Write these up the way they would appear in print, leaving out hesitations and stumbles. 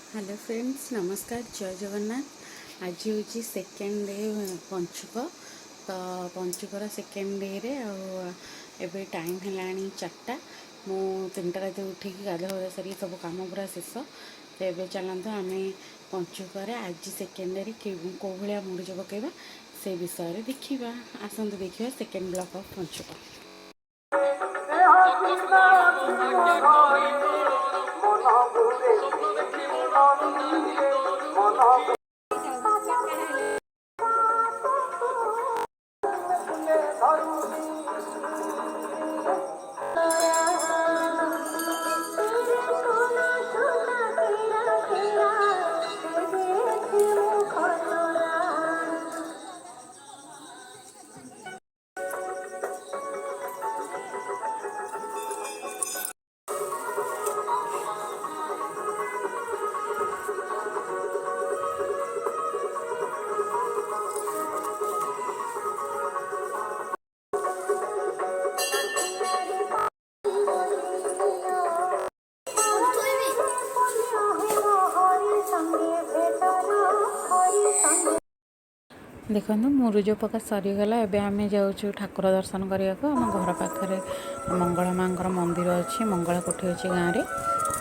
Hello friends, नमस्कार, जय जगन्नाथ। आज हूँ सेकेंड डे पंचुक। तो पंचुकर सेकेंड डे रे एबे टाइम है 4टा। मु 3टा राति उठिकी गाधुआ सारी सब कम पूरा शेष। तो ये चलते आम पंचुकर आज सेकेंड डे कौ भाया मुरुज पकईवा से विषय देखा। आसतु देखा सेकेंड ब्लॉक ऑफ पंचुक। देखो मुरुज पका सरीगला। एबे आम जाऊँ ठाकुर दर्शन करने को। आम घर पाखे मंगला माँ मंदिर अच्छी, मंगला कोठी अच्छी गाँव में।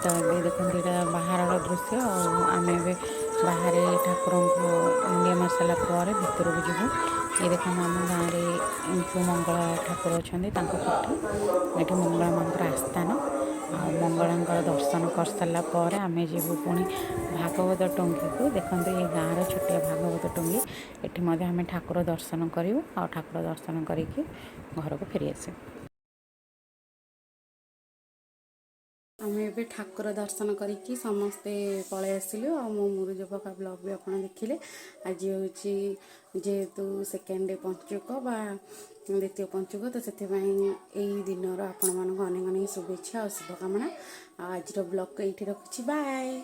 तो ये देखो यहाँ बाहर दृश्य। आम ए बाहर ठाकुर को इंडिया मार सारा भितर को जीवु। ये देखो आम गाँव में जो मंगला ठाकुर अच्छा कोठी ये मंगला माँ आस्थान। मंगला दर्शन कर सारापर आम जीवु पुणी भागवत टंगी को। देखते ये गाँव छोटिया भागवत टंगी ये आम ठाकुर दर्शन करूँ और ठाकुर दर्शन करके घर को फेरी आस। आम ए ठाकुर दर्शन करके समस्ते पलि आसलु। मो मुरुज पका ब्लॉग भी आप देखिले। आज हूँ जेहेतु सेकेंड डे पंचुक बा द्वितीय पंचुक, तो से दिन आपण मानक अनेक अनेक शुभेच्छा और शुभकामना। आज ब्लॉग को ये रखुच्छी। बाय।